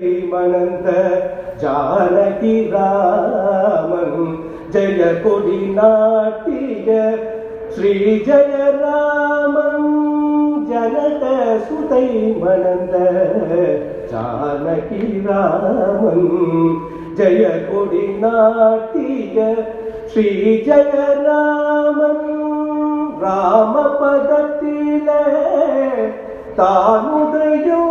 மணந்த ஜானகி ராமன் ஜெய கொடி நாட்டிய ஸ்ரீ ஜெயராமன் ஜனக சுதை மணந்த ஜானகி ராமன் ஜெய கொடி நாட்டிய Sri Jayaraman ராமபதத்திலே தானுதயோ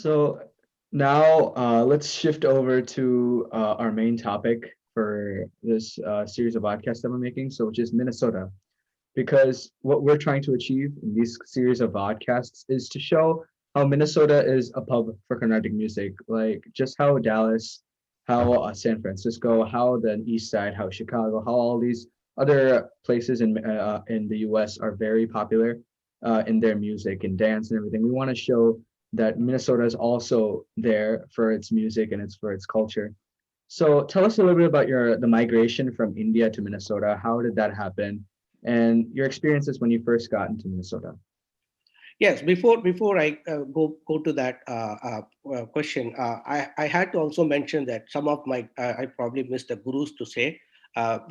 So now let's shift over to our main topic for this series of podcasts that we're making, so which is Minnesota. Because what we're trying to achieve in these series of podcasts is to show how Minnesota is a pub for Carnatic music, like just how Dallas, how San Francisco, how the East Side, how Chicago, how all these other places in the U.S. are very popular in their music and dance and everything. We want to show that Minnesota is also there for its music and it's for its culture. So tell us a little bit about the migration from India to Minnesota. How did that happen? And your experiences when you first got into Minnesota. Yes, before I go to that question, I had to also mention that some of my I probably missed the gurus to say.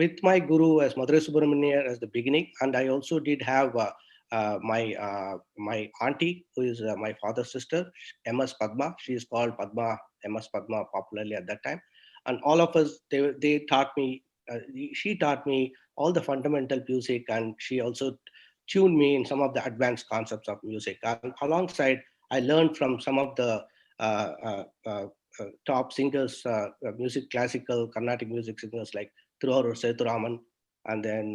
With my guru as Madurai Subramania as the beginning, and I also did have my auntie, who is my father's sister, MS Padma. She is called Padma, MS Padma popularly at that time. And all of us, they taught me, she taught me all the fundamental music, and she also tuned me in some of the advanced concepts of music. And alongside, I learned from some of the uh, uh, uh, top singers, music, classical, Carnatic music singers like Thiruvarur Sethuraman, and then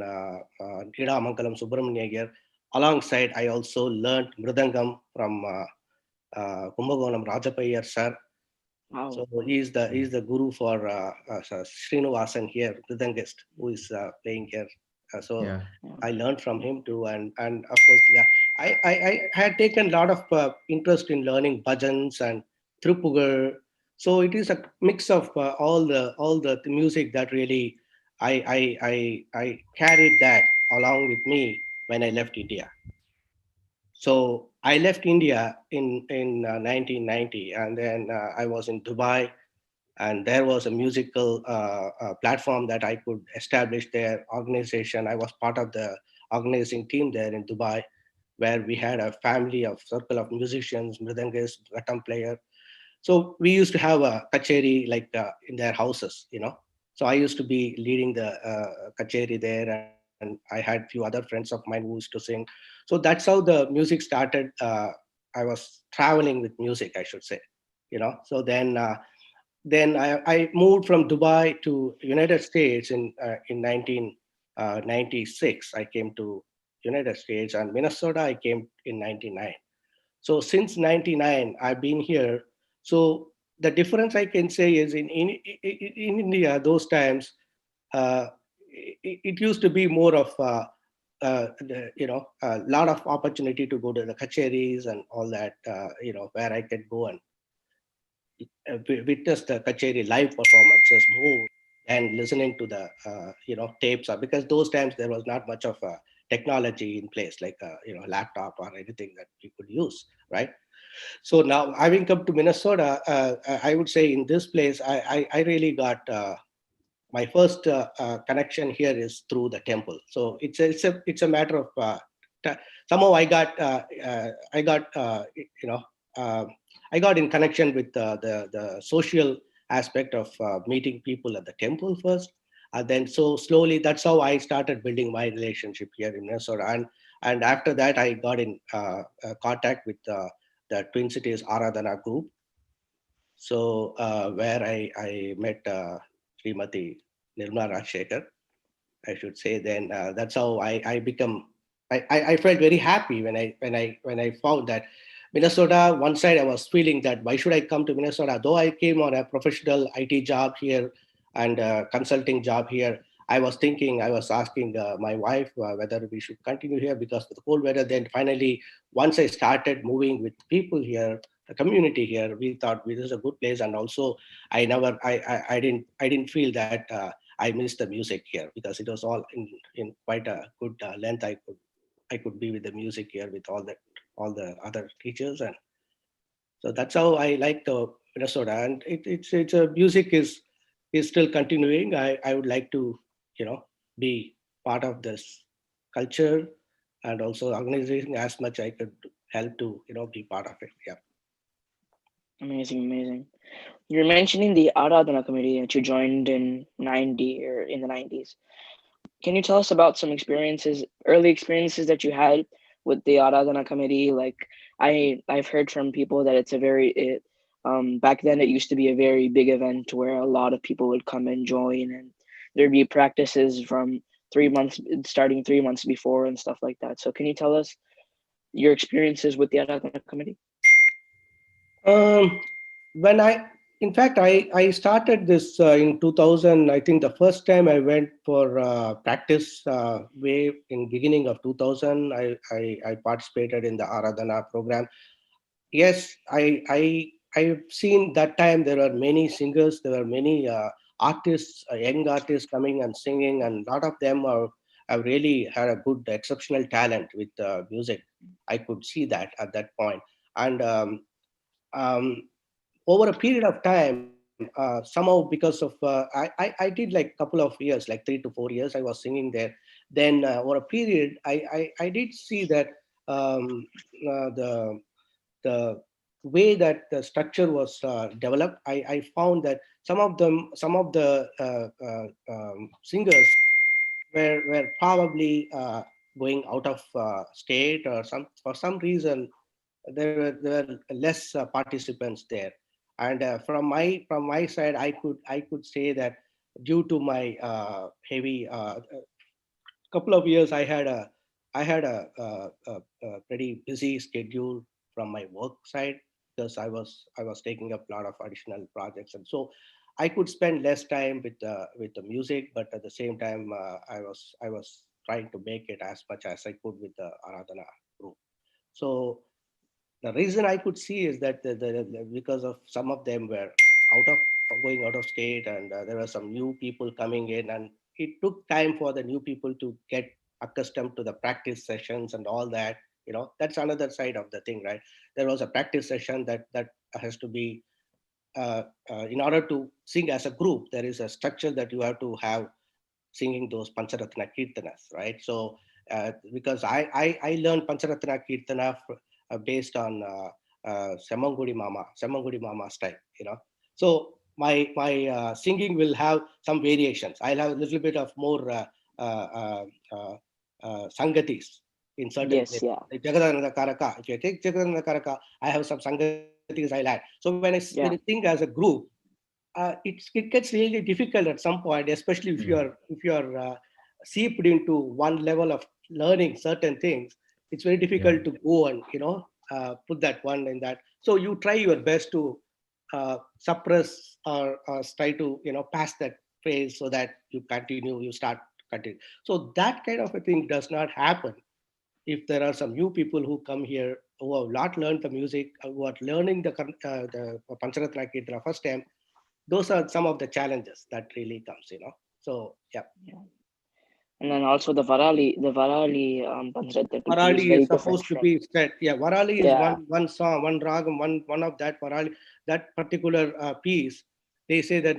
Mangalam Subramania here. Alongside, I also learned Mridangam from Kumbakonam Rajapayar sir. Wow. So he's the guru for Srinivasan here, Mridangist, who is playing here. So yeah. I learned from him too, and of course, yeah, I had taken a lot of interest in learning bhajans and Thirupugar. So it is a mix of all the music that really I carried that along with me when I left India. So I left India in 1990, and then I was in Dubai, and there was a musical platform that I could establish their organization. I was part of the organizing team there in Dubai, where we had a family of circle of musicians, mridangist, ghatam player. So we used to have a kacheri like in their houses, you know. So I used to be leading the kacheri there, and I had few other friends of mine who used to sing. So that's how the music started. I was traveling with music, I should say, you know. So then I moved from Dubai to United States in 1996. I came to United States, and Minnesota I came in 99. So since 99, I've been here. So the difference I can say is in India, those times, it used to be more of, a lot of opportunity to go to the kacheris and all that, where I could go and witness the kacheri live performances more and listening to the tapes, because those times there was not much of a technology in place like laptop or anything that you could use, right? So now having come to Minnesota, I would say in this place I really got my first connection here is through the temple. So it's a matter of somehow I got uh, I got in connection with the social aspect of meeting people at the temple first, and then so slowly that's how I started building my relationship here in Minnesota, and after that I got in contact with the Twin Cities Aradhana group. So where I met Srimati Nirmala Rajshekhar, I should say. Then that's how I become. I felt very happy when I found that Minnesota. One side I was feeling that why should I come to Minnesota? Though I came on a professional IT job here and consulting job here, I was thinking, I was asking my wife whether we should continue here because of the cold weather. Then finally, once I started moving with people here, the community here, we thought this is a good place. And also, I never, I didn't feel that. I missed the music here because it was all in quite a good length. I could be with the music here with all the other teachers, and so that's how I like the Minnesota. And it's a music is still continuing. I would like to be part of this culture and also organizing as much I could help to be part of it. Yeah. Amazing, amazing. You're mentioning the Aradhana committee that you joined in 90 or in the 90s. Can you tell us about some experiences, early experiences that you had with the Aradhana committee? Like I've heard from people that it's a back then it used to be a very big event where a lot of people would come and join, and there'd be practices from 3 months starting 3 months before and stuff like that. So can you tell us your experiences with the Aradhana committee? Um, when in fact, I started this in 2000. I think the first time I went for practice way in beginning of 2000, I participated in the Aradhana program. Yes, I've seen that time there were many singers, there were many artists, young artists coming and singing, and a lot of them have really had a good, exceptional talent with music. I could see that at that point, and um, over a period of time, somehow because of I did like couple of years, like 3 to 4 years, I was singing there. Then over a period, I did see that the way that the structure was developed, I found that some of the singers were probably going out of state, or for some reason there were less participants there. And from my side, I could say that due to my heavy couple of years, I had a pretty busy schedule from my work side, because I was taking up a lot of additional projects, and so I could spend less time with the music, but at the same time I was trying to make it as much as I could with the Aradhana group. So the reason I could see is that because of some of them were out of going out of state, and there were some new people coming in, and it took time for the new people to get accustomed to the practice sessions and all that. That's another side of the thing, right? There was a practice session that has to be in order to sing as a group. There is a structure that you have to have singing those Pancharatna Kirtanas, right? So, because I learned Pancharatna Kirtana based on Semangudi Mama style, So my singing will have some variations. I'll have a little bit of more uh, uh, sangatis in certain Yes, places. yeah, Like Jagadananda Karaka. If you take Jagadananda Karaka, I have some sangatis I'll add. So when I sing yeah, as a group, it gets really difficult at some point, especially Mm. if you are seeped into one level of learning certain things. It's very Yeah. difficult to go and put that one in that. So you try your best to suppress, or try to pass that phase, so that you start continue. So that kind of a thing does not happen if there are some new people who come here who have not learned the music, who are learning the Pancharatna Kirtana first time. Those are some of the challenges that really comes. So yeah. yeah. And then also the Varali Pancharatta is Varali very is different supposed to from, be set. Yeah, Varali is yeah, one song, one ragam, one of that Varali, that particular piece. They say that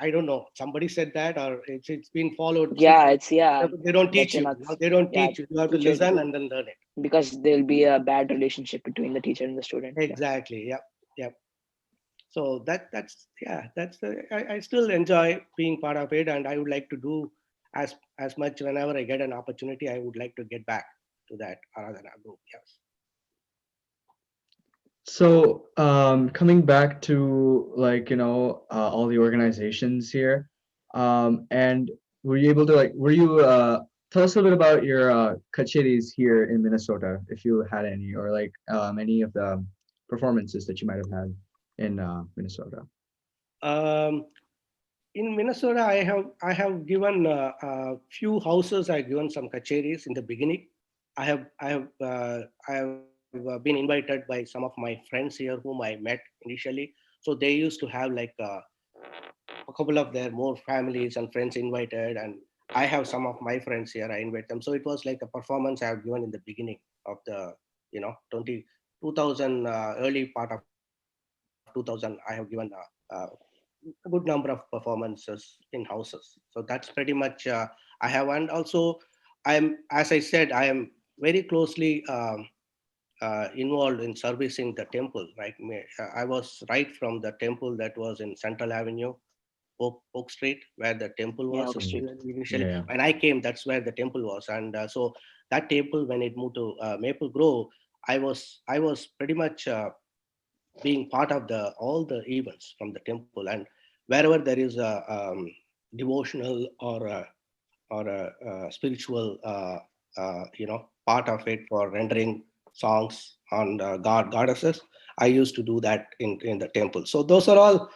I don't know. Somebody said that, or it's been followed since. yeah, it's, yeah, They don't that's teach in you. a, They don't yeah, teach you. You have to teacher, listen and then learn it. because there'll be a bad relationship between the teacher and the student. Yeah. Exactly. Yeah. Yeah. So that's yeah. I still enjoy being part of it, and I would like to do as much whenever I get an opportunity. I would like to get back to that Aradhana group. Yes. So, coming back to like, all the organizations here, and were you able to tell us a little bit about your kacheris here in Minnesota, if you had any, or like any of the performances that you might have had in Minnesota? Um, in Minnesota, I have given few houses. I have given some kacheris in the beginning. I have been invited by some of my friends here whom I met initially. So they used to have like a couple of their more families and friends invited, and I have some of my friends here. I invite them. So it was like a performance I have given in the beginning of the 2000 early part of 2000. I have given a good number of performances in houses. So that's pretty much I have. And also as I said, I am very closely involved in servicing the temple, right? I was right from the temple that was in Central Avenue, Oak Street, where the temple Yeah, was Oak Street. initially. Yeah. When I came, that's where the temple was. And so that temple, when it moved to Maple Grove, I was pretty much being part of the all the events from the temple. And wherever there is a devotional or a spiritual part of it for rendering songs on goddesses, I used to do that in the temple. So those are all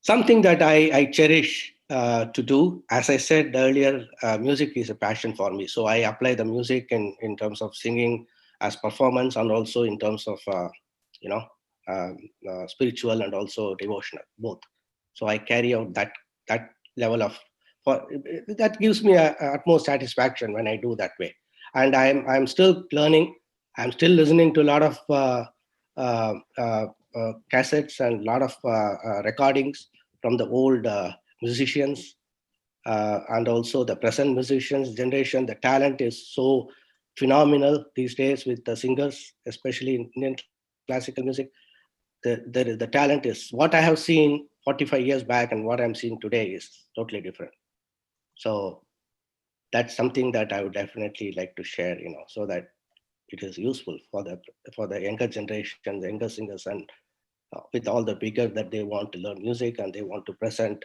something that I cherish to do. As I said earlier, music is a passion for me. So I apply the music in terms of singing as performance, and also in terms of you know spiritual and also devotional, both. So I carry out that level of for that gives me a utmost satisfaction when I do that way. And I'm still learning. I'm still listening to a lot of uh, uh, cassettes and a lot of recordings from the old musicians, and also the present musicians generation. The talent is so phenomenal these days with the singers, especially in Indian classical music. The talent is what I have seen 45 years back, and what I'm seeing today is totally different. So that's something that I would definitely like to share, so that it is useful for the younger generation, the younger singers, and with all the bigger that they want to learn music and they want to present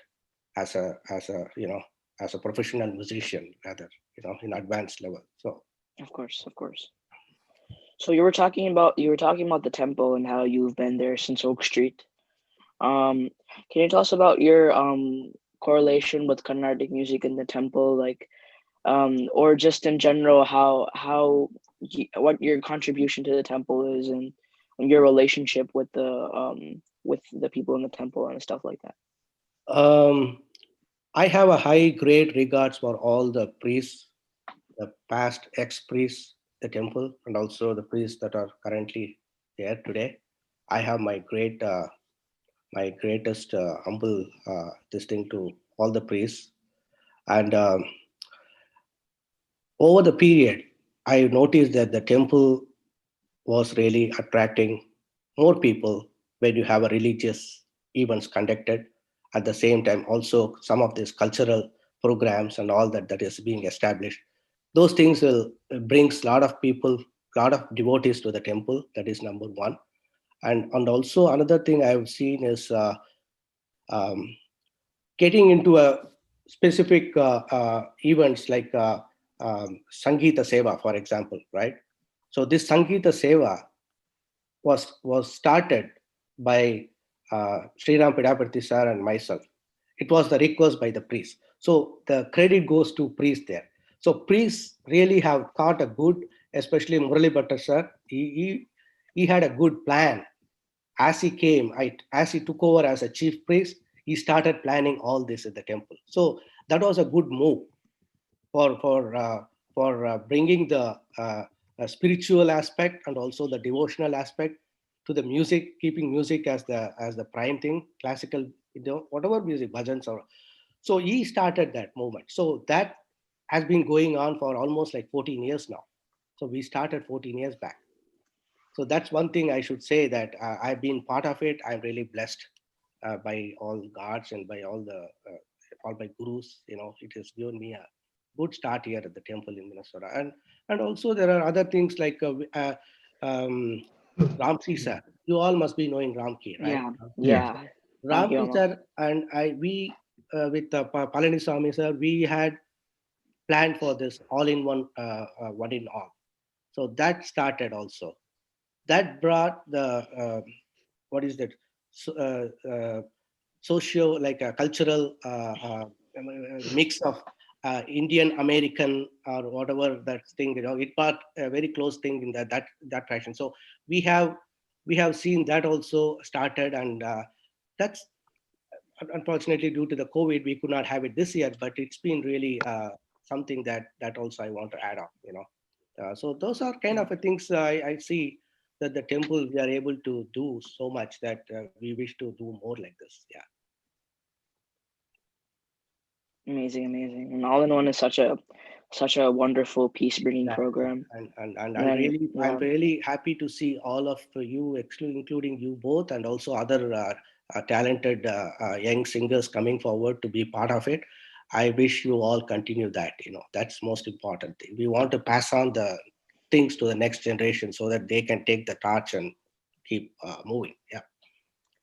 as a professional musician, rather, in advanced level. So Of course, of course. So you were talking about the temple and how you've been there since Oak Street. Can you tell us about your correlation with Carnatic music in the temple, like or just in general what your contribution to the temple is, and your relationship with the people in the temple and stuff like that. um, I have a high great regards for all the priests, the past ex-priests, the temple, and also the priests that are currently there today. I have my greatest humble this thing to all the priests. And over the period, I noticed that the temple was really attracting more people when you have a religious events conducted. At the same time, also some of these cultural programs and all that is being established. Those things will brings a lot of people, a lot of devotees to the temple. That is number one. And also another thing I've seen is um, getting into a specific events like Sangeeta Seva, for example, right? So this Sangeeta Seva was started by Sriram Pidapati sir and myself. It was the request by the priest. So the credit goes to priest there. So priests really have thought a good, especially Murali Bhattar sir. He had a good plan. As he came, as he took over as a chief priest, he started planning all this at the temple. So that was a good move for bringing the spiritual aspect and also the devotional aspect to the music, keeping music as the prime thing, classical, whatever music, bhajans or. So he started that movement. So that has been going on for almost like 14 years now. So we started 14 years back. So that's one thing I should say, that I've been part of it. I'm really blessed by all gods and by all my gurus. It has given me a good start here at the temple in Minnesota. And also there are other things like um, Ramki sir. You all must be knowing Ramki, right? Yeah, Yeah. yeah. Ramki Ramkiyama. sir and we with Palani Swami sir, we had planned for this all-in-one, one in all. So that started also. That brought the what is that so, socio, like a cultural mix of Indian American or whatever that thing. It brought a very close thing in that fashion. So we have we have seen that also started, and that's unfortunately, due to the COVID, we could not have it this year, but it's been really something that also I want to add on, so those are kind of things I see that the temple we are able to do so much that we wish to do more like this. Yeah. Amazing, amazing. And all in one is such a wonderful peace bringing Exactly. program. And And I'm yeah, really happy to see all of you, including you both, and also other talented young singers coming forward to be part of it. I wish you all continue that. That's most important thing. We want to pass on the things to the next generation so that they can take the torch and keep moving. Yeah.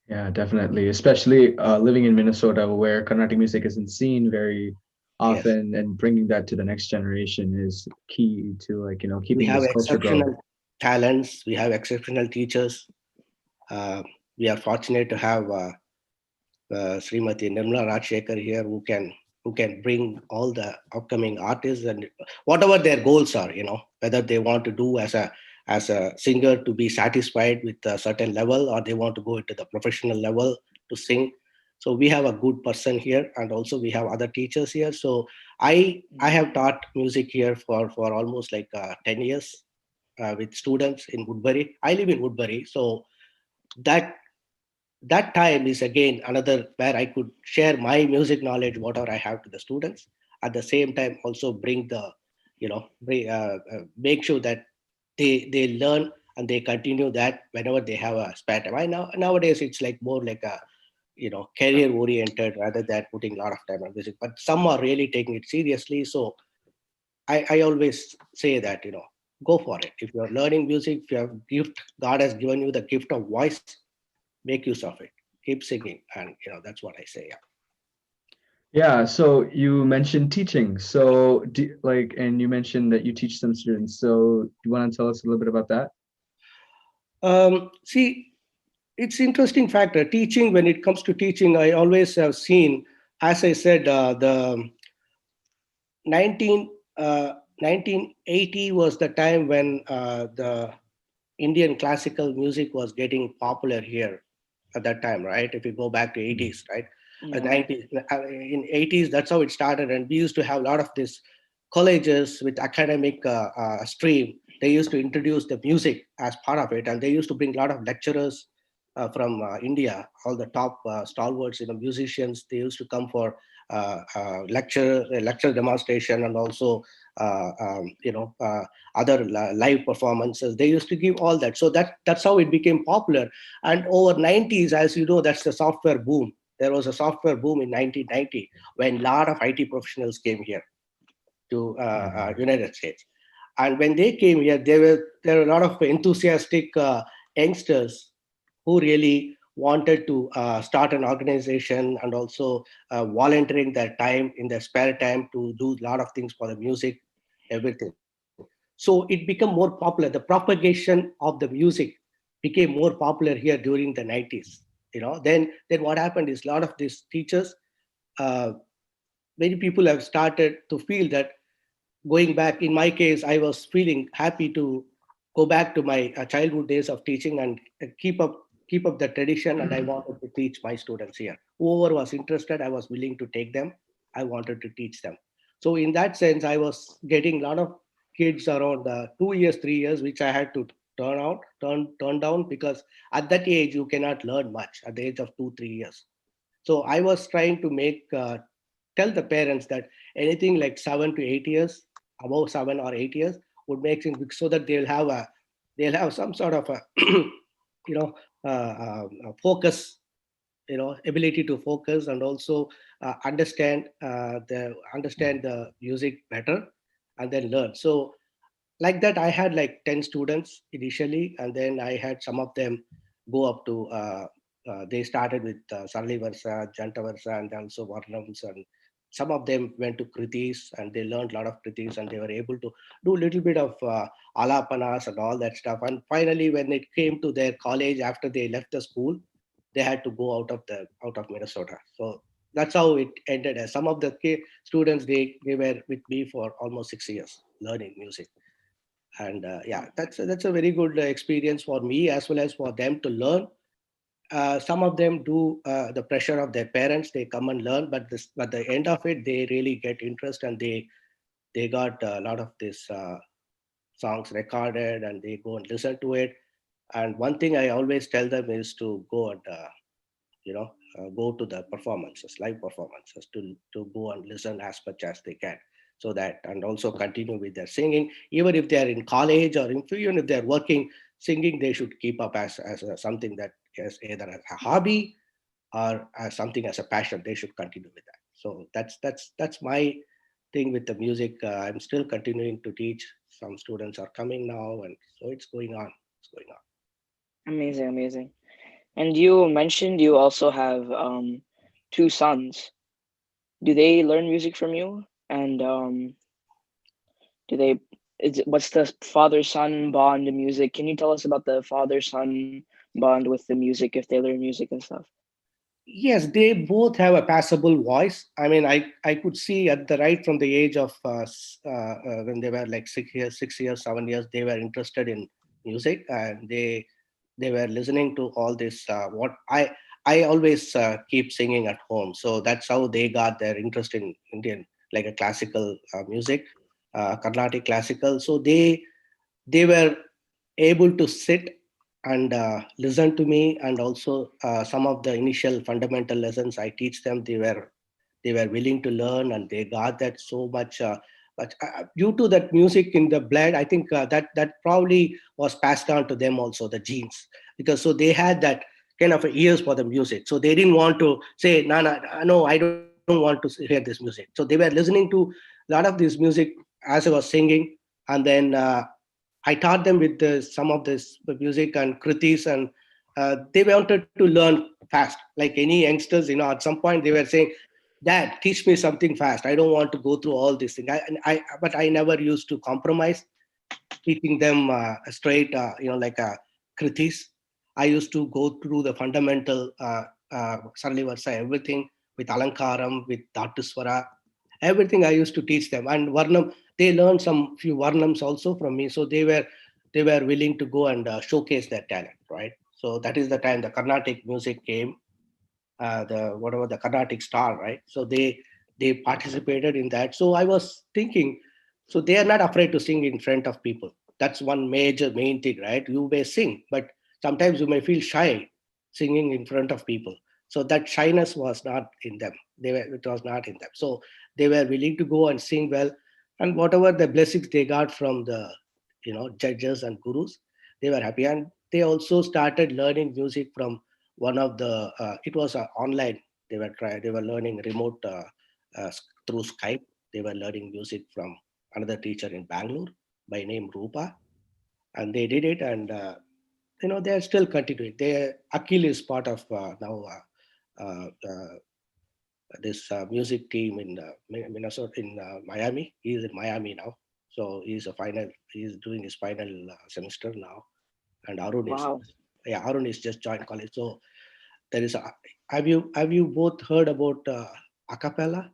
Yeah, definitely. Especially living in Minnesota, where Carnatic music isn't seen very Yes. often, and bringing that to the next generation is key to, like, We keeping have this culture growing. exceptional talents. We have exceptional teachers. Uh, we are fortunate to have Srimati Nirmala Rajshekar here, who can bring all the upcoming artists and whatever their goals are, whether they want to do as a singer to be satisfied with a certain level, or they want to go into the professional level to sing. So we have a good person here, and also we have other teachers here. So I have taught music here for almost like 10 years with students in Woodbury. I live in Woodbury, so that that time is again another where I could share my music knowledge, whatever I have, to the students. At the same time, also bring the, make sure that they learn and they continue that whenever they have a spare time. Nowadays it's like more like a career oriented rather than putting a lot of time on music. But some are really taking it seriously. So I always say that go for it. If you're learning music, if you have gift, God has given you the gift of voice, make use of it, keep singing, and that's what I say. Yeah. Yeah, so you mentioned teaching. So, and you mentioned that you teach some students. So, do you want to tell us a little bit about that? See, it's interesting factor teaching. When it comes to teaching, I always have seen, as I said, the 19 1980 was the time when the Indian classical music was getting popular here at that time, right? If you go back to 80s, right? yeah, 90s, in 80s, that's how it started. And we used to have a lot of these colleges with academic stream. They used to introduce the music as part of it. And they used to bring a lot of lecturers from India, all the top stalwarts, musicians. They used to come for lecture demonstration, and also other live performances. They used to give all that. So that's how it became popular. And over 90s, as you know, that's the software boom. There was a software boom in 1990 when a lot of IT professionals came here to United States. And when they came here, there were a lot of enthusiastic youngsters who really wanted to start an organization, and also volunteering their time in their spare time to do a lot of things for the music, everything. So it became more popular. The propagation of the music became more popular here during the 90s. Then what happened is a lot of these teachers, uh, many people have started to feel that, going back, in my case, I was feeling happy to go back to my childhood days of teaching, and keep up the tradition. And I wanted to teach my students here. Whoever was interested, I was willing to take them. I wanted to teach them. So in that sense, I was getting a lot of kids around 2 years, 3 years, which I had to turn down, because at that age you cannot learn much at the age of 2 3 years. So I was trying to tell the parents that anything like 7 to 8 years, above 7 or 8 years, would make sense, so that they'll have some sort of a focus, ability to focus, and also understand the music better, and then learn. So like that, I had like 10 students initially, and then I had some of them go up to they started with Sarli Varsa, Janta Varsa, and also Varnams, and some of them went to Kritis, and they learned a lot of Kritis, and they were able to do a little bit of Alapanas and all that stuff. And finally, when it came to their college, after they left the school, they had to go out of Minnesota. So that's how it ended. As some of the students, they were with me for almost 6 years learning music. And yeah, that's a very good experience for me, as well as for them to learn. some of them do the pressure of their parents. They come and learn, but this, at the end of it, they really get interest, and they got a lot of these songs recorded, and they go and listen to it. And one thing I always tell them is to go and go to the performances, live performances, to go and listen as much as they can, so that, and also continue with their singing. Even if they are in college, or even if they're working, singing they should keep up as something that is either as a hobby or as something as a passion. They should continue with that. So that's my thing with the music. I'm still continuing to teach. Some students are coming now, and so it's going on. It's going on. Amazing, amazing. And you mentioned you also have two sons. Do they learn music from you? And do they? What's the father-son bond in music? Can you tell us about the father-son bond with the music if they learn music and stuff? Yes, they both have a passable voice. I mean, I could see at the right from the age of when they were like 6 years, 6 years, 7 years, they were interested in music, and they were listening to all this. What I always keep singing at home, so that's how they got their interest in Indian, like a classical music, Carnatic classical. So they were able to sit and listen to me, and also some of the initial fundamental lessons I teach them, they were willing to learn, and they got that so much. But due to that music in the blood, I think that probably was passed on to them also, the genes, because so they had that kind of ears for the music. So they didn't want to say, no, no, no, I don't want to hear this music. So they were listening to a lot of this music as I was singing, and then I taught them with some of this music and kritis, and they wanted to learn fast. Like any youngsters, at some point they were saying, "Dad, teach me something fast. I don't want to go through all these things." But I never used to compromise teaching them straight, like kritis. I used to go through the fundamental Saralivarsa, everything with Alankaram, with Dhatuswara, everything I used to teach them. And Varnam, they learned some few Varnams also from me. So they were willing to go and showcase their talent, right? So that is the time the Carnatic music came, the whatever the Carnatic star, right? So they participated in that. So I was thinking, so they are not afraid to sing in front of people. That's one major main thing, right? You may sing, but sometimes you may feel shy singing in front of people. So that shyness was not in them. It was not in them. So they were willing to go and sing well, and whatever the blessings they got from the judges and gurus, they were happy. And they also started learning music from one of the it was online. They were learning remote through Skype. They were learning music from another teacher in Bangalore by name Rupa, and they did it. And they're still continuing. Akil is part of now this music team in Minnesota, in Miami. He's in Miami now, so he's doing his final semester now. And Wow. Arun is just joined college. So there is have you both heard about acapella?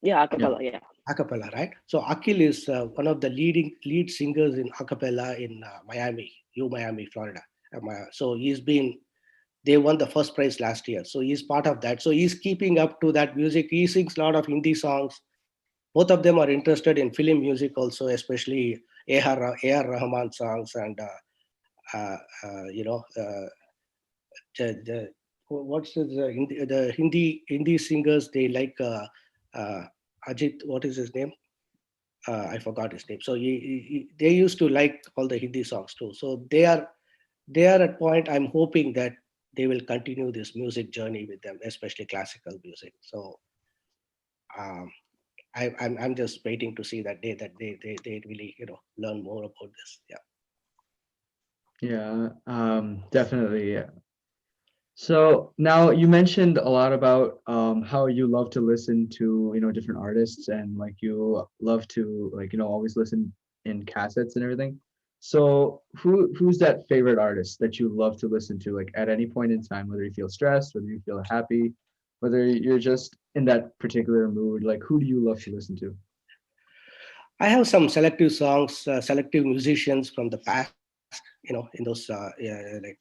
Yeah, Yeah. acapella. Yeah. Acapella, right? So Akil is one of the lead singers in acapella in Miami, Florida. So they won the first prize last year. So he's part of that. So he's keeping up to that music. He sings a lot of Hindi songs. Both of them are interested in film music also, especially A.R. Rahman songs, and uh, uh, you know, uh, what's the Hindi singers they like, uh, Ajit, what is his name? I forgot his name. So they used to like all the Hindi songs too. So they are at point. I'm hoping that they will continue this music journey with them, especially classical music. So um, I'm just waiting to see that day that they really learn more about this. Yeah. Yeah, definitely. Yeah. So now you mentioned a lot about how you love to listen to, different artists, and like you love to, like, always listen in cassettes and everything. So who's that favorite artist that you love to listen to, like at any point in time, whether you feel stressed, whether you feel happy, whether you're just in that particular mood, like who do you love to listen to? I have some selective songs, selective musicians from the past, in those, like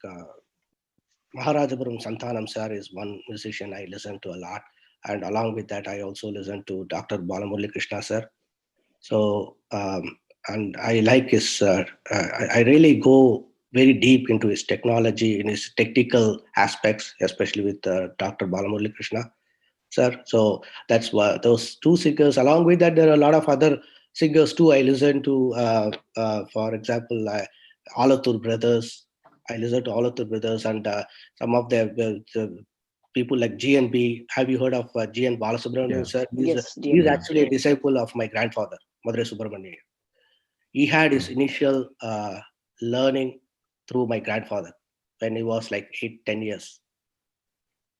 Maharajapuram Santanam sir is one musician I listen to a lot. And along with that, I also listen to Dr. Balamurali Krishna sir. So, and I like his, I really go very deep into his technology, in his technical aspects, especially with Dr. Balamurali Krishna sir. So that's why those two singers. Along with that, there are a lot of other singers too. I listen to, for example, Alatur brothers. I listen to Alatur brothers and some of the people like GNB. Have you heard of GN Balasubramanian Yeah. sir? Yes, He's Yeah. DMB. actually a disciple of my grandfather, Madurai Subramanian. He had his initial learning through my grandfather when he was like 8, 10 years.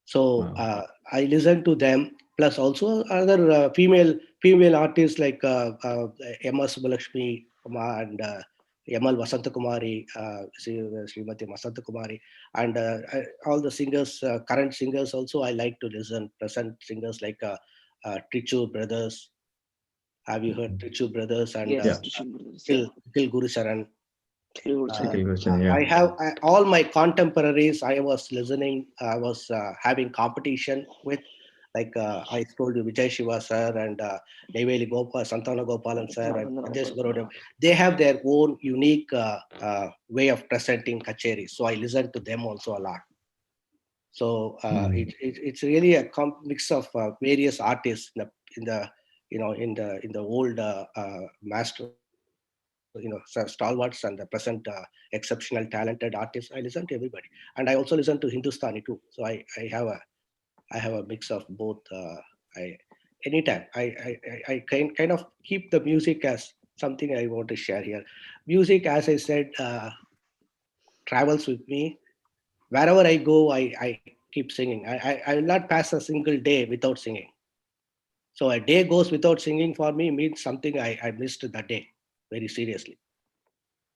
So Wow. I listen to them. Plus also other female artists like Emma Subbalakshmi and Yamal Vasanta Kumari, Srimati Vasanta Kumari, and all the singers, current singers also I like to listen. Present singers like Trichu Brothers. Have you heard Trichu Brothers and Yeah. Yes, Trishul Brothers, yeah. Kil Guru Saran? Trishul Uh, Okay, Charan. question. Yeah. I have all my contemporaries. I was listening. I was having competition with, like I told you, Vijay Shiva sir and Neveli Gopal, Santana Gopalan sir, and Rajesh Barodam. They have their own unique way of presenting kacheris. So I listen to them also a lot. So it's really a mix of various artists in the in the old master stalwarts and the present exceptional talented artists. I listen to everybody, and I also listen to Hindustani too. So I have a mix of both. I anytime I kind of keep the music as something I want to share here. Music, as I said, travels with me wherever I go. I keep singing. I will not pass a single day without singing. So a day goes without singing for me means something I missed that day very seriously.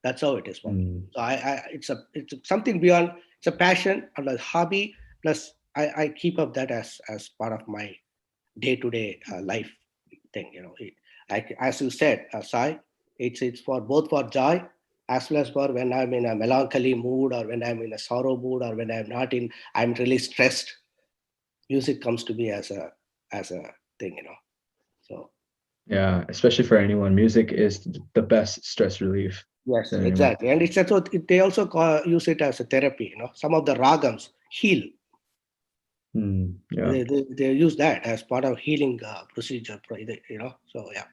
That's how it is for me. Mm. So it's something beyond. It's a passion and a hobby. Plus, I keep up that as part of my day to day life thing. Like as you said, Sai, it's for both for joy as well as for when I'm in a melancholy mood or when I'm in a sorrow mood or when I'm really stressed. Music comes to me as a thing. So Yeah. Especially for anyone, music is the best stress relief yes, than anyone. exactly, and it's also they also use it as a therapy. Some of the ragams heal. Yeah. They use that as part of healing procedure. So yeah.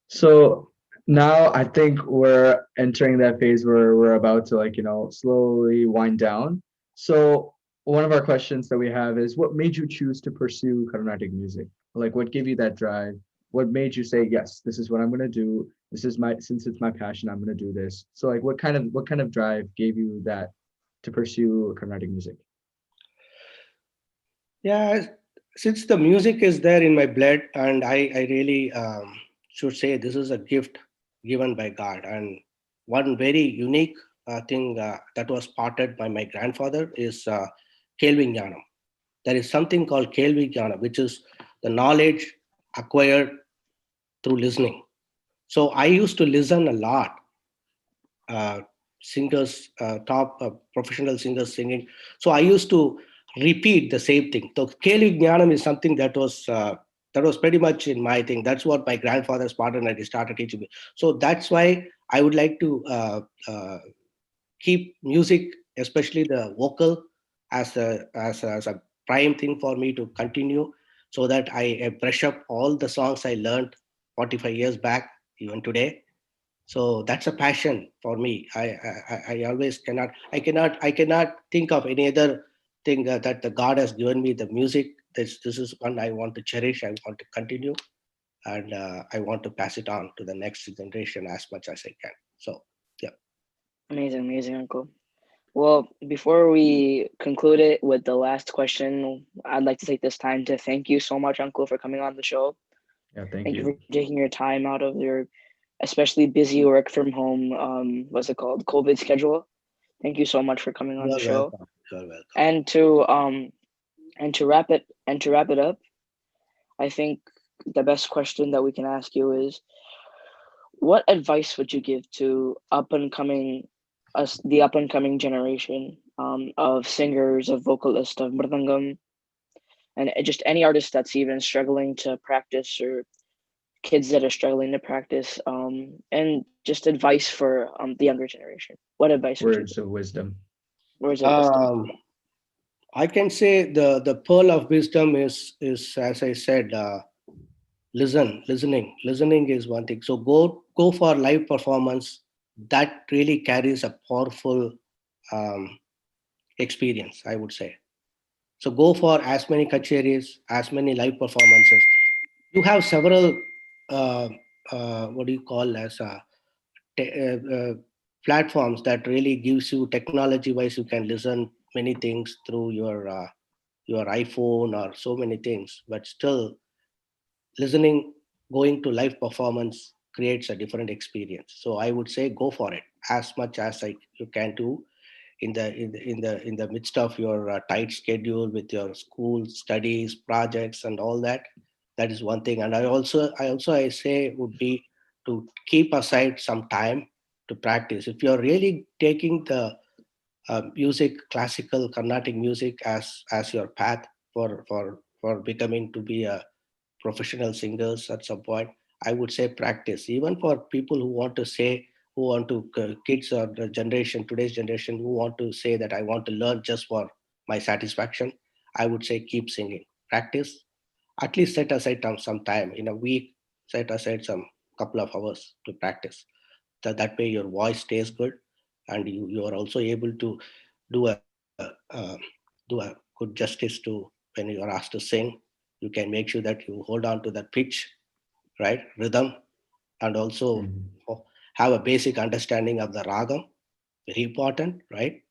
So now I think we're entering that phase where we're about to slowly wind down. So one of our questions that we have is what made you choose to pursue Carnatic music? Like what gave you that drive? What made you say, yes, this is what I'm gonna do. This is since it's my passion, I'm gonna do this. So like what kind of drive gave you that to pursue Carnatic music? Yeah, since the music is there in my blood, and I really should say this is a gift given by God. And one very unique thing that was parted by my grandfather is Kelvi Jnanam. There is something called Kelvi Jnanam, which is the knowledge acquired through listening. So I used to listen a lot, uh, singers, top professional singers singing. So I used to repeat the same thing. So Keli Jnanam is something that was pretty much in my thing. That's what my grandfather's partner and he started teaching me. So that's why I would like to keep music, especially the vocal, as a prime thing for me to continue, so that I brush up all the songs I learned 45 years back, even today. So that's a passion for me. I always cannot think of any other thing that the God has given me. The music, this is one I want to cherish. I want to continue, and I want to pass it on to the next generation as much as I can. So yeah. Amazing, amazing, Uncle. Well, before we conclude it with the last question, I'd like to take this time to thank you so much, Uncle, for coming on the show. Yeah, thank Thank you you. for taking your time out of your especially busy work from home, what's it called, COVID schedule. Thank you so much for coming on the You're show. welcome. You're welcome. And to wrap it up, I think the best question that we can ask you is, what advice would you give to the up and coming generation of singers, of vocalists, of mridangam, and just any artist that's even struggling to practice, or kids that are struggling to practice, and just advice for the younger generation. What advice would you Words of wisdom. give? Words of wisdom. I can say the pearl of wisdom is as I said, listening is one thing. So go for live performance. That really carries a powerful um, experience, I would say. So go for as many kacheris, as many live performances. You have several uh, what do you call as platforms that really gives you technology wise. You can listen many things through your iPhone or so many things, but still listening, going to live performance creates a different experience. So I would say go for it as much as you can do in the midst of your tight schedule with your school studies, projects, and all that. That is one thing. And I say would be to keep aside some time to practice. If you're really taking the music, classical Carnatic music as your path for becoming to be a professional singers at some point, I would say practice. Even for people who want to say, who want to kids or the generation, today's generation, who want to say that I want to learn just for my satisfaction, I would say keep singing, practice. At least set aside some time in a week. Set aside some couple of hours to practice. That way your voice stays good, and you are also able to do do a good justice to when you are asked to sing. You can make sure that you hold on to that pitch, right, rhythm, and also Mhm. have a basic understanding of the ragam, very important, right?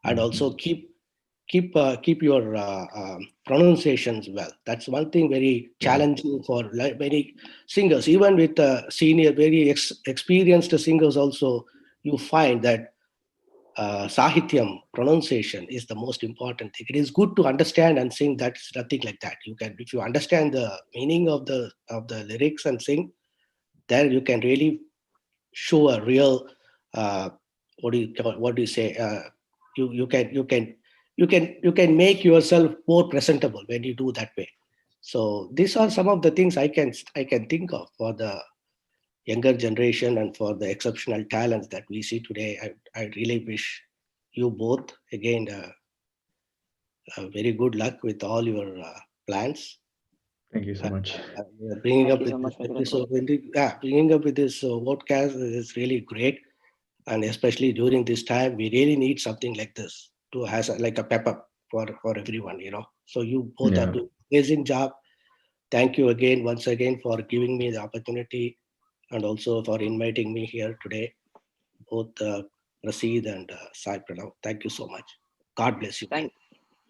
And also Mhm. keep your pronunciations well. That's one thing very Yeah. challenging for many singers, even with senior, very experienced singers. Also, you find that sahityam, pronunciation, is the most important thing. It is good to understand and sing. That's nothing like that. You can, if you understand the meaning of the lyrics and sing, then you can really show a real what do you say? You can make yourself more presentable when you do that way. So these are some of the things I can think of for the younger generation and for the exceptional talents that we see today. I really wish you both again very good luck with all your plans. Thank you so much. Bringing Thank up you with so this much, Venkat episode, uncle. bringing up with this podcast is really great, and especially during this time, we really need something like this to has like a pep up for everyone. So you both are Yeah. doing amazing job. Thank you again, once again, for giving me the opportunity and also for inviting me here today, both Rasid and Sai Pranav. Thank you so much. God bless you both. Thank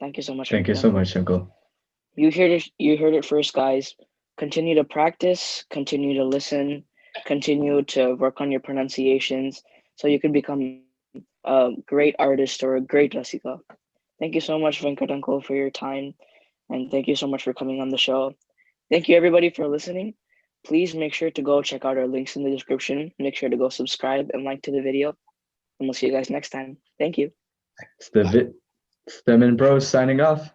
Thank you so much, Thank you Venkat so uncle. much, Uncle. You heard it first, guys. Continue to practice, continue to listen, continue to work on your pronunciations so you can become a great artist or a great Rasika. Thank you so much, Venkat uncle, for your time, and thank you so much for coming on the show. Thank you everybody for listening. Please make sure to go check out our links in the description. Make sure to go subscribe and like to the video, and we'll see you guys next time. Thank you. It's the Bye. Stem and Bros signing off.